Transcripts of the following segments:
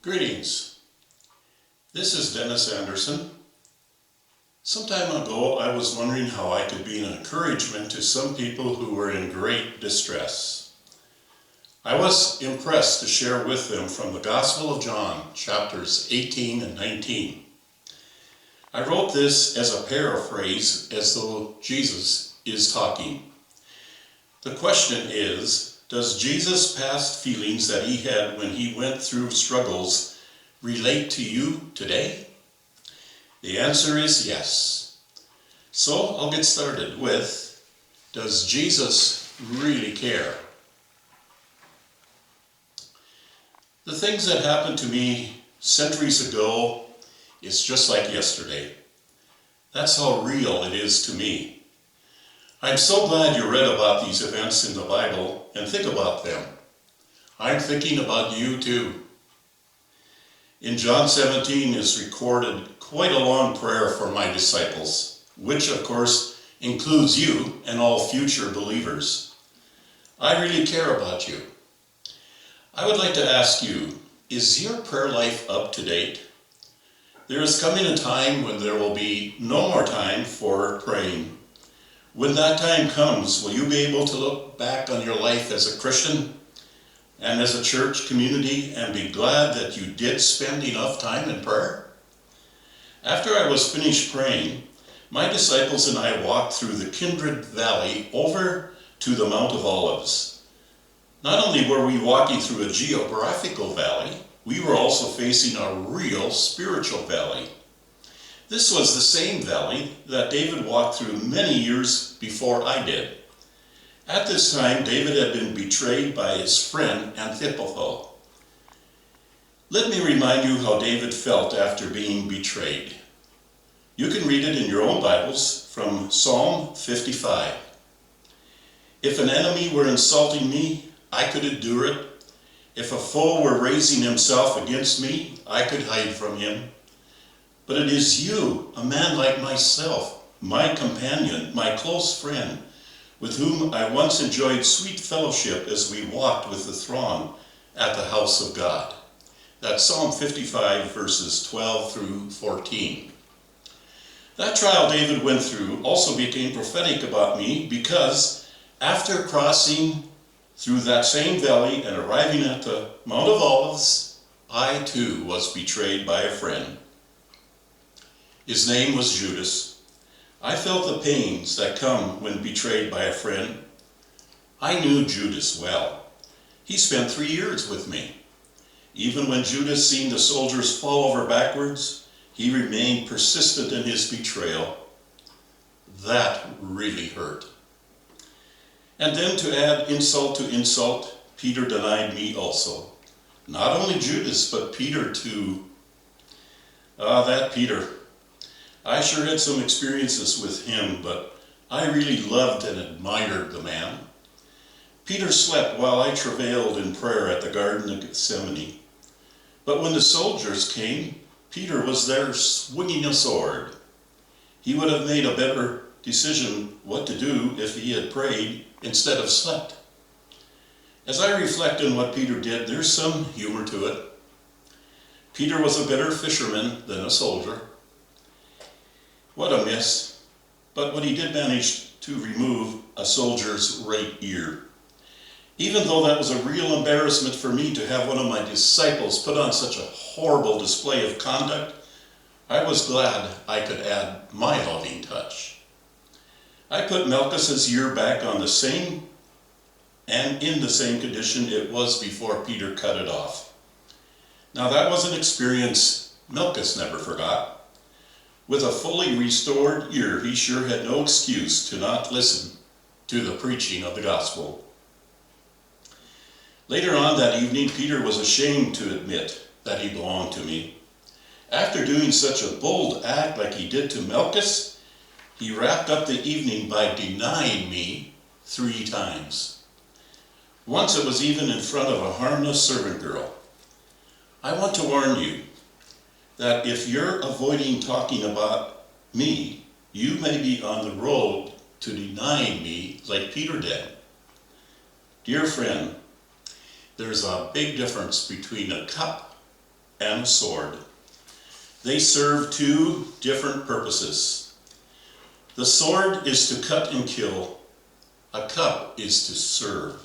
Greetings. This is Dennis Anderson. Some time ago, I was wondering how I could be an encouragement to some people who were in great distress. I was impressed to share with them from the Gospel of John, chapters 18 and 19. I wrote this as a paraphrase, as though Jesus is talking. The question is, does Jesus' past feelings that he had when he went through struggles relate to you today? The answer is yes. So I'll get started with, does Jesus really care? The things that happened to me centuries ago, it's just like yesterday. That's how real it is to me. I'm so glad you read about these events in the Bible and think about them. I'm thinking about you too. In John 17 is recorded quite a long prayer for my disciples, which of course includes you and all future believers. I really care about you. I would like to ask you, is your prayer life up to date? There is coming a time when there will be no more time for praying. When that time comes, will you be able to look back on your life as a Christian and as a church community and be glad that you did spend enough time in prayer? After I was finished praying, my disciples and I walked through the Kindred Valley over to the Mount of Olives. Not only were we walking through a geographical valley, we were also facing a real spiritual valley. This was the same valley that David walked through many years before I did. At this time, David had been betrayed by his friend Ahithophel. Let me remind you how David felt after being betrayed. You can read it in your own Bibles from Psalm 55. If an enemy were insulting me, I could endure it. If a foe were raising himself against me, I could hide from him. But it is you, a man like myself, my companion, my close friend, with whom I once enjoyed sweet fellowship as we walked with the throng at the house of God. That's Psalm 55, verses 12 through 14. That trial David went through also became prophetic about me because after crossing through that same valley and arriving at the Mount of Olives, I too was betrayed by a friend. His name was Judas. I felt the pains that come when betrayed by a friend. I knew Judas well. He spent 3 years with me. Even when Judas seen the soldiers fall over backwards, he remained persistent in his betrayal. That really hurt. And then to add insult to insult, Peter denied me also. Not only Judas, but Peter too. That Peter. I sure had some experiences with him, but I really loved and admired the man. Peter slept while I travailed in prayer at the Garden of Gethsemane. But when the soldiers came, Peter was there swinging a sword. He would have made a better decision what to do if he had prayed instead of slept. As I reflect on what Peter did, there's some humor to it. Peter was a better fisherman than a soldier. What a miss. But he did manage to remove a soldier's right ear. Even though that was a real embarrassment for me to have one of my disciples put on such a horrible display of conduct, I was glad I could add my loving touch. I put Malchus's ear back on the same and in the same condition it was before Peter cut it off. Now that was an experience Malchus never forgot. With a fully restored ear, he sure had no excuse to not listen to the preaching of the gospel. Later on that evening, Peter was ashamed to admit that he belonged to me. After doing such a bold act like he did to Malchus, he wrapped up the evening by denying me 3 times. Once it was even in front of a harmless servant girl. I want to warn you that if you're avoiding talking about me, you may be on the road to denying me like Peter did. Dear friend, there's a big difference between a cup and a sword. They serve two different purposes. The sword is to cut and kill. A cup is to serve.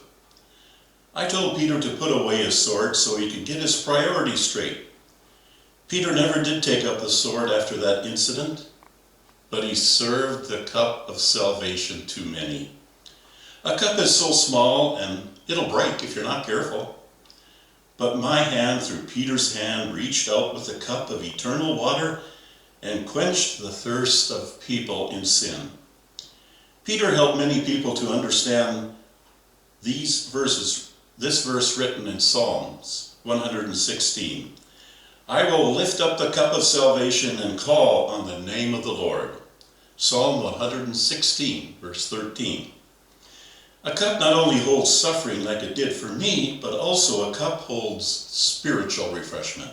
I told Peter to put away his sword so he could get his priorities straight. Peter never did take up the sword after that incident, but he served the cup of salvation to many. A cup is so small and it'll break if you're not careful. But my hand through Peter's hand reached out with the cup of eternal water and quenched the thirst of people in sin. Peter helped many people to understand this verse written in Psalms 116. I will lift up the cup of salvation and call on the name of the Lord. Psalm 116, verse 13. A cup not only holds suffering like it did for me, but also a cup holds spiritual refreshment.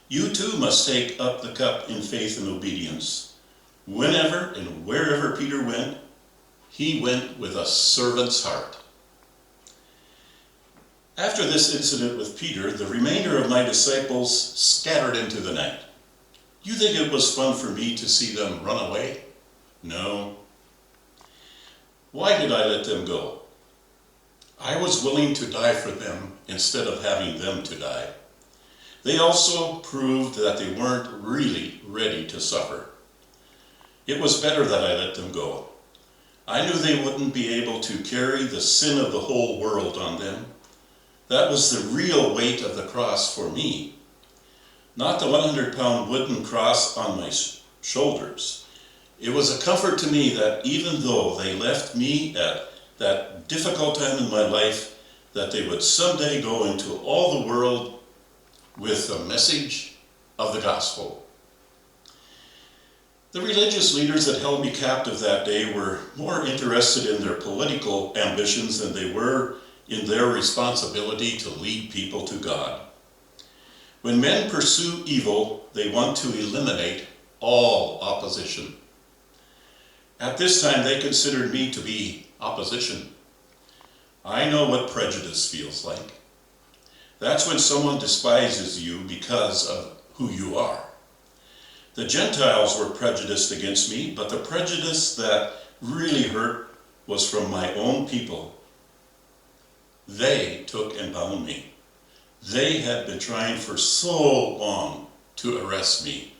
You too must take up the cup in faith and obedience. Whenever and wherever Peter went, he went with a servant's heart. After this incident with Peter, the remainder of my disciples scattered into the night. You think it was fun for me to see them run away? No. Why did I let them go? I was willing to die for them instead of having them to die. They also proved that they weren't really ready to suffer. It was better that I let them go. I knew they wouldn't be able to carry the sin of the whole world on them. That was the real weight of the cross for me, not the 100-pound wooden cross on my shoulders. It was a comfort to me that even though they left me at that difficult time in my life, that they would someday go into all the world with the message of the gospel. The religious leaders that held me captive that day were more interested in their political ambitions than they were in their responsibility to lead people to God. When men pursue evil, they want to eliminate all opposition. At this time, they considered me to be opposition. I know what prejudice feels like. That's when someone despises you because of who you are. The Gentiles were prejudiced against me, but the prejudice that really hurt was from my own people. They took and bound me. They had been trying for so long to arrest me.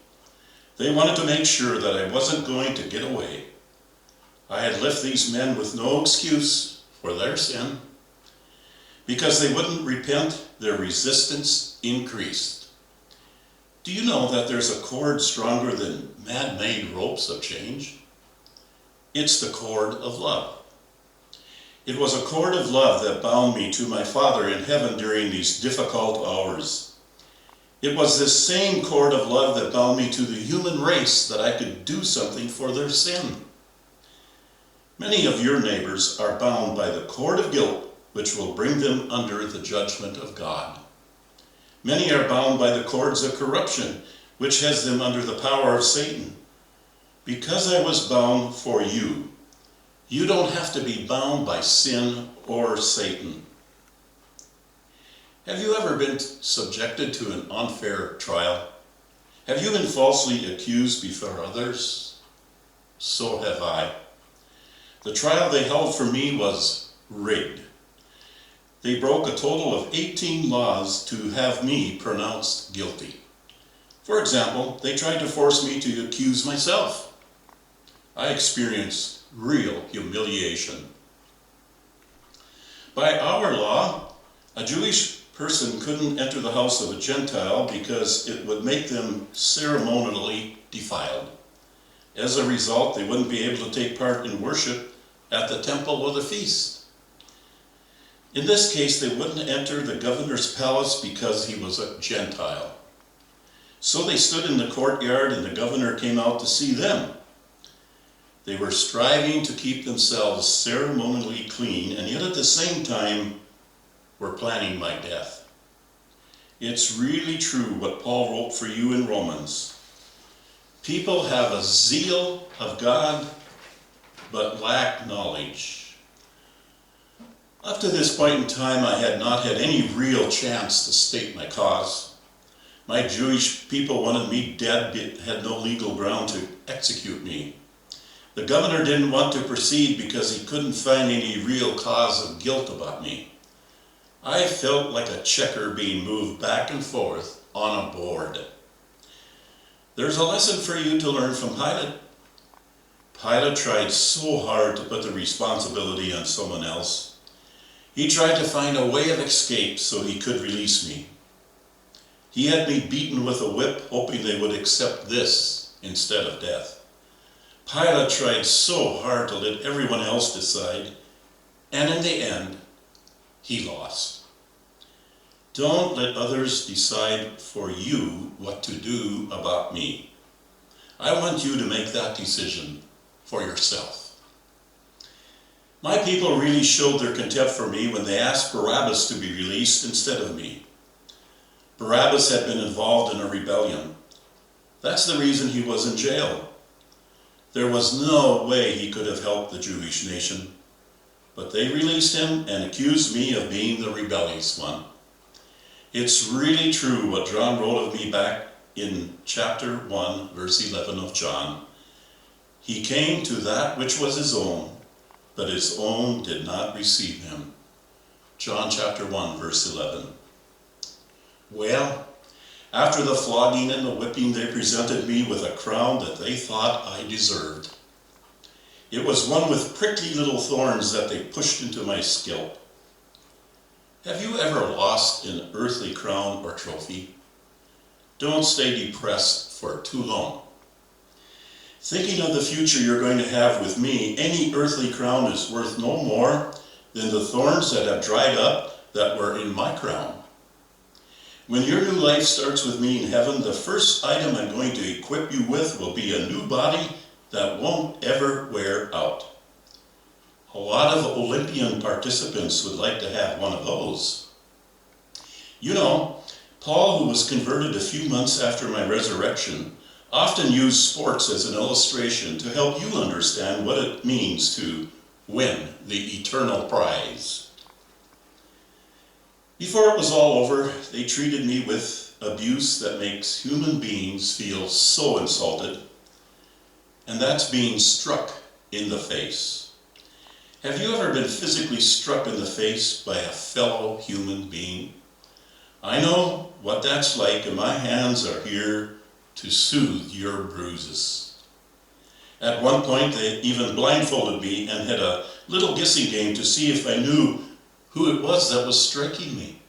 They wanted to make sure that I wasn't going to get away. I had left these men with no excuse for their sin. Because they wouldn't repent, their resistance increased. Do you know that there's a cord stronger than man-made ropes of change? It's the cord of love. It was a cord of love that bound me to my Father in heaven during these difficult hours. It was this same cord of love that bound me to the human race that I could do something for their sin. Many of your neighbors are bound by the cord of guilt, which will bring them under the judgment of God. Many are bound by the cords of corruption, which has them under the power of Satan. Because I was bound for you, you don't have to be bound by sin or Satan. Have you ever been subjected to an unfair trial? Have you been falsely accused before others? So have I. The trial they held for me was rigged. They broke a total of 18 laws to have me pronounced guilty. For example, they tried to force me to accuse myself. I experienced real humiliation. By our law, a Jewish person couldn't enter the house of a Gentile because it would make them ceremonially defiled. As a result, they wouldn't be able to take part in worship at the temple or the feast. In this case, they wouldn't enter the governor's palace because he was a Gentile. So they stood in the courtyard and the governor came out to see them. They were striving to keep themselves ceremonially clean, and yet at the same time were planning my death. It's really true what Paul wrote for you in Romans. People have a zeal of God, but lack knowledge. Up to this point in time, I had not had any real chance to state my cause. My Jewish people wanted me dead, but had no legal ground to execute me. The governor didn't want to proceed because he couldn't find any real cause of guilt about me. I felt like a checker being moved back and forth on a board. There's a lesson for you to learn from Pilate. Pilate tried so hard to put the responsibility on someone else. He tried to find a way of escape so he could release me. He had me beaten with a whip, hoping they would accept this instead of death. Pilate tried so hard to let everyone else decide, and in the end, he lost. Don't let others decide for you what to do about me. I want you to make that decision for yourself. My people really showed their contempt for me when they asked Barabbas to be released instead of me. Barabbas had been involved in a rebellion. That's the reason he was in jail. There was no way he could have helped the Jewish nation, but they released him and accused me of being the rebellious one. It's really true what John wrote of me back in chapter 1, verse 11 of John. He came to that which was his own, but his own did not receive him. John chapter 1, verse 11. Well, after the flogging and the whipping, they presented me with a crown that they thought I deserved. It was one with prickly little thorns that they pushed into my scalp. Have you ever lost an earthly crown or trophy? Don't stay depressed for too long. Thinking of the future you're going to have with me, any earthly crown is worth no more than the thorns that have dried up that were in my crown. When your new life starts with me in heaven, the first item I'm going to equip you with will be a new body that won't ever wear out. A lot of Olympian participants would like to have one of those. You know, Paul, who was converted a few months after my resurrection, often used sports as an illustration to help you understand what it means to win the eternal prize. Before it was all over, they treated me with abuse that makes human beings feel so insulted, and that's being struck in the face. Have you ever been physically struck in the face by a fellow human being? I know what that's like, and my hands are here to soothe your bruises. At one point, they even blindfolded me and had a little guessing game to see if I knew who it was that was striking me.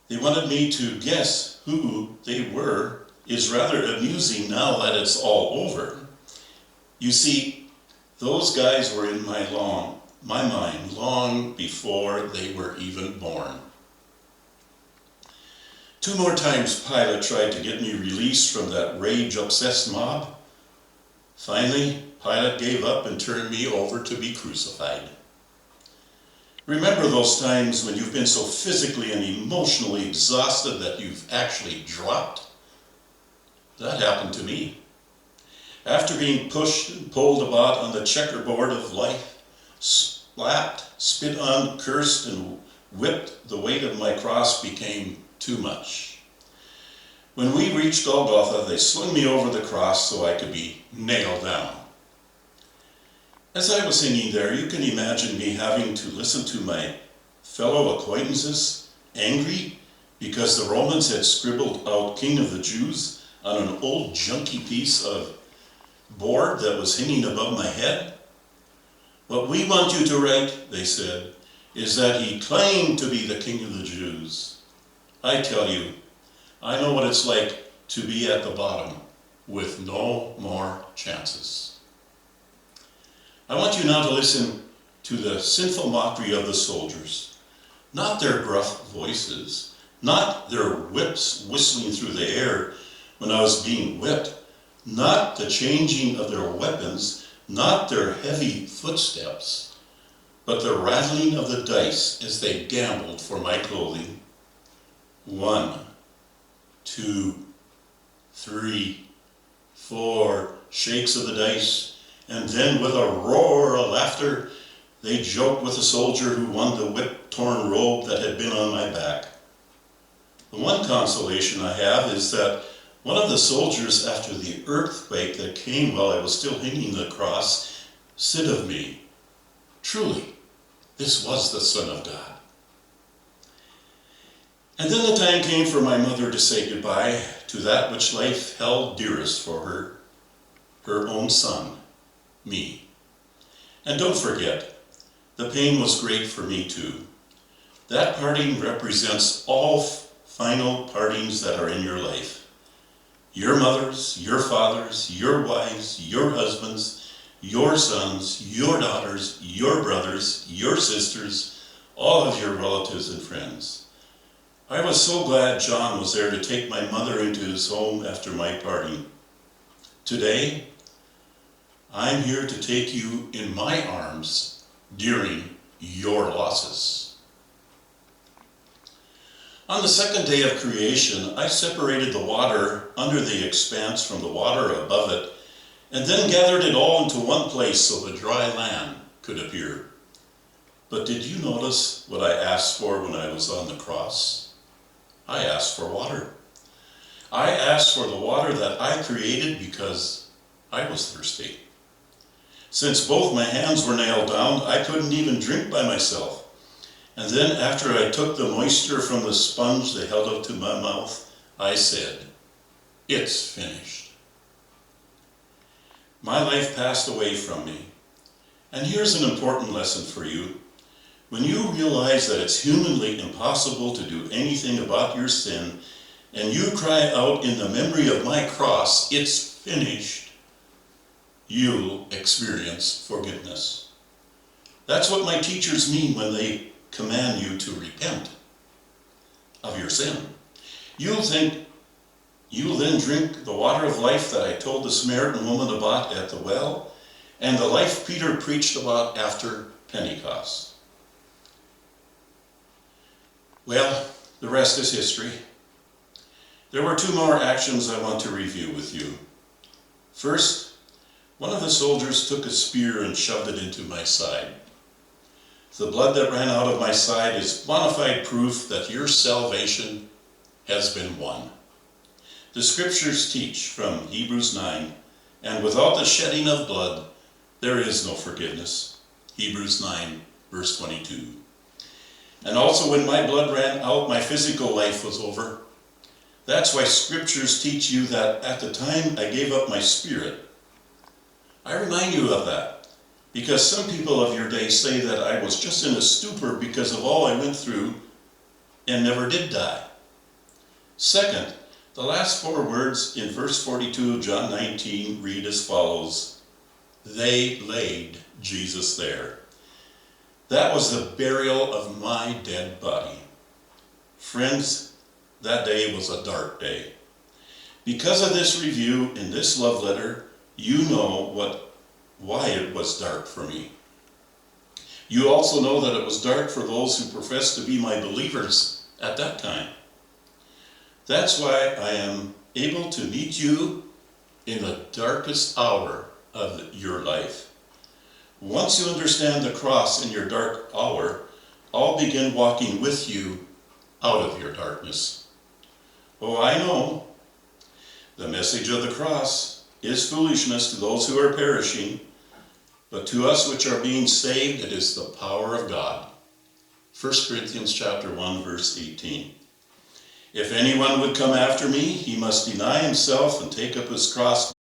They wanted me to guess who they were. Is rather amusing now that it's all over. You see, those guys were in my mind long before they were even born. 2 more times Pilate tried to get me released from that rage-obsessed mob. Finally, Pilate gave up and turned me over to be crucified. Remember those times when you've been so physically and emotionally exhausted that you've actually dropped? That happened to me. After being pushed and pulled about on the checkerboard of life, slapped, spit on, cursed, and whipped, the weight of my cross became too much. When we reached Golgotha, they slung me over the cross so I could be nailed down. As I was hanging there, you can imagine me having to listen to my fellow acquaintances, angry because the Romans had scribbled out King of the Jews on an old junky piece of board that was hanging above my head. What we want you to write, they said, is that he claimed to be the King of the Jews. I tell you, I know what it's like to be at the bottom with no more chances. I want you now to listen to the sinful mockery of the soldiers, not their gruff voices, not their whips whistling through the air when I was being whipped, not the changing of their weapons, not their heavy footsteps, but the rattling of the dice as they gambled for my clothing. 1, 2, 3, 4 shakes of the dice, and then with a roar of laughter, they joked with the soldier who won the whip-torn robe that had been on my back. The one consolation I have is that one of the soldiers, after the earthquake that came while I was still hanging the cross, said of me, "Truly, this was the Son of God." And then the time came for my mother to say goodbye to that which life held dearest for her own son, me. And don't forget, the pain was great for me too. That parting represents all final partings that are in your life. Your mothers, your fathers, your wives, your husbands, your sons, your daughters, your brothers, your sisters, all of your relatives and friends. I was so glad John was there to take my mother into his home after my parting. Today, I'm here to take you in my arms during your losses. On the second day of creation, I separated the water under the expanse from the water above it, and then gathered it all into one place so the dry land could appear. But did you notice what I asked for when I was on the cross? I asked for water. I asked for the water that I created because I was thirsty. Since both my hands were nailed down, I couldn't even drink by myself. And then after I took the moisture from the sponge they held out to my mouth, I said, "It's finished." My life passed away from me. And here's an important lesson for you. When you realize that it's humanly impossible to do anything about your sin, and you cry out in the memory of my cross, "It's finished," you'll experience forgiveness. That's what my teachers mean when they command you to repent of your sin. You'll then drink the water of life that I told the Samaritan woman about at the well, and the life Peter preached about after Pentecost. Well, the rest is history. There were two more actions I want to review with you. First, one of the soldiers took a spear and shoved it into my side. The blood that ran out of my side is bona fide proof that your salvation has been won. The scriptures teach from Hebrews 9, "And without the shedding of blood, there is no forgiveness." Hebrews 9, verse 22. And also when my blood ran out, my physical life was over. That's why scriptures teach you that at the time I gave up my spirit. I remind you of that, because some people of your day say that I was just in a stupor because of all I went through and never did die. Second, the last four words in verse 42 of John 19 read as follows: "They laid Jesus there." That was the burial of my dead body. Friends, that day was a dark day. Because of this review in this love letter, you know why it was dark for me. You also know that it was dark for those who profess to be my believers at that time. That's why I am able to meet you in the darkest hour of your life. Once you understand the cross in your dark hour, I'll begin walking with you out of your darkness. Oh, I know. The message of the cross is foolishness to those who are perishing, but to us which are being saved, it is the power of God. 1 Corinthians chapter 1, verse 18. If anyone would come after me, he must deny himself and take up his cross